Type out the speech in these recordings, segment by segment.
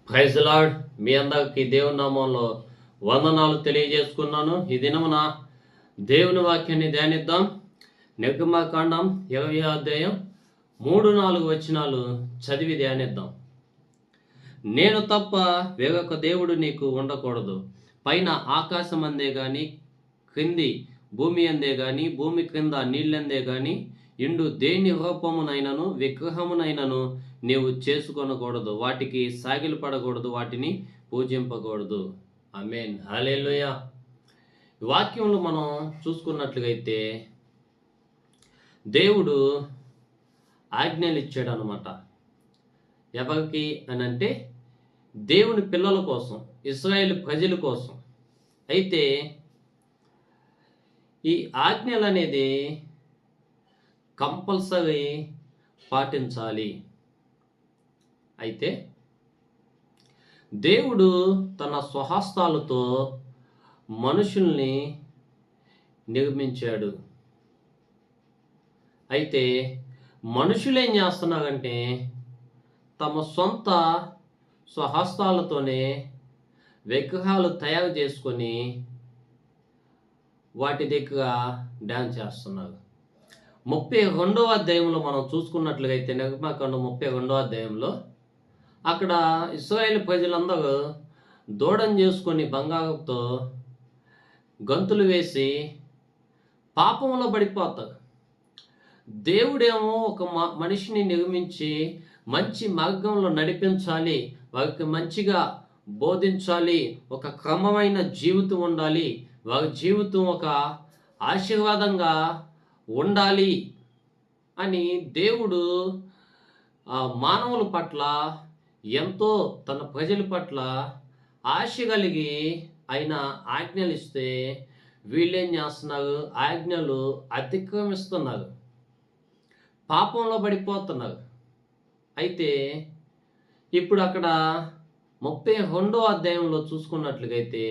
Praise lord. మీ అందరికి దేవుని నామంలో వందనాలు తెలియజేసుకున్నాను. ఈ దినమున దేవుని వాక్యాన్ని ధ్యానిద్దాం. నిర్గమకాండం 20వ అధ్యాయం 3-4 వచనాలు చదివి ధ్యానిద్దాం. నేను తప్ప వేరొక దేవుడు నీకు ఉండకూడదు. పైన ఆకాశం అందే గాని, క్రింది భూమి అందే గాని, భూమి క్రింద నీళ్ళందే గాని ఇండు దేని రూపమునైనను విగ్రహమునైనను నీవు చేసుకొనకూడదు. వాటికి సాగిలు పడకూడదు, వాటిని పూజింపకూడదు. ఆమేన్. హల్లెలూయా. ఈ వాక్యంలో మనం చూసుకున్నట్లుగైతే దేవుడు ఆజ్ఞలు ఇచ్చాడు అనమాట. ఎవరికి అని అంటే దేవుని పిల్లల కోసం, ఇశ్రాయేలు ప్రజల కోసం. అయితే ఈ ఆజ్ఞలు అనేది కంపల్సరీ పాటించాలి. అయితే దేవుడు తన స్వహస్తాలతో మనుషుల్ని నిర్మించాడు. అయితే మనుషులు ఏం చేస్తున్నారంటే తమ సొంత స్వహస్తాలతోనే విగ్రహాలు తయారు చేసుకొని వాటి దగ్గర డ్యాన్స్ చేస్తున్నారు. 32వ అధ్యాయంలో మనం చూసుకున్నట్లుగైతే నిర్గమకాండం 32వ అధ్యాయంలో అక్కడ ఇశ్రాయేలు ప్రజలందరూ దూడం చేసుకొని బంగారంతో గంతులు వేసి పాపంలో పడిపోతారు. దేవుడేమో ఒక మనిషిని నిర్మించి మంచి మార్గంలో నడిపించాలి, వారికి మంచిగా బోధించాలి, ఒక క్రమమైన జీవితం ఉండాలి, వారి జీవితం ఒక ఆశీర్వాదంగా ఉండాలి అని దేవుడు మానవుల పట్ల ఎంతో తన ప్రజల పట్ల ఆశ కలిగి ఆయన ఆజ్ఞలు ఇస్తే వీళ్ళేం చేస్తున్నారు? ఆజ్ఞలు అతిక్రమిస్తున్నారు, పాపంలో పడిపోతున్నారు. అయితే ఇప్పుడు అక్కడ 32వ అధ్యాయంలో చూసుకున్నట్లుగైతే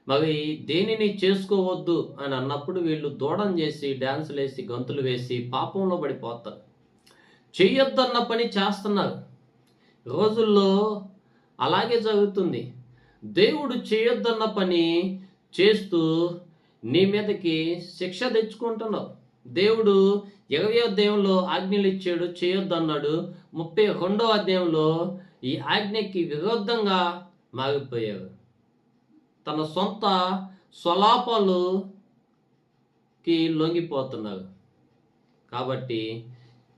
మరి దేనిని చేసుకోవద్దు అని అన్నప్పుడు వీళ్ళు దూడం చేసి డ్యాన్సులు వేసి గంతులు వేసి పాపంలో పడిపోతారు. చెయ్యొద్దన్న పని చేస్తున్నారు. రోజుల్లో అలాగే జరుగుతుంది. దేవుడు చేయొద్దన్న పని చేస్తూ నీ మీదకి శిక్ష తెచ్చుకుంటున్నావు. దేవుడు 20వ అధ్యాయంలో ఆజ్ఞలు ఇచ్చాడు, చేయొద్దన్నాడు. 32వ అధ్యాయంలో ఈ ఆజ్ఞకి విరుద్ధంగా మారిపోయారు. తన సొంత స్వలాపాలుకి లొంగిపోతున్నారు. కాబట్టి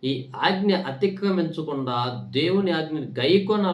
ఈ ఆజ్ఞ అతిక్రమించకుండా దేవుని ఆజ్ఞని గైకొన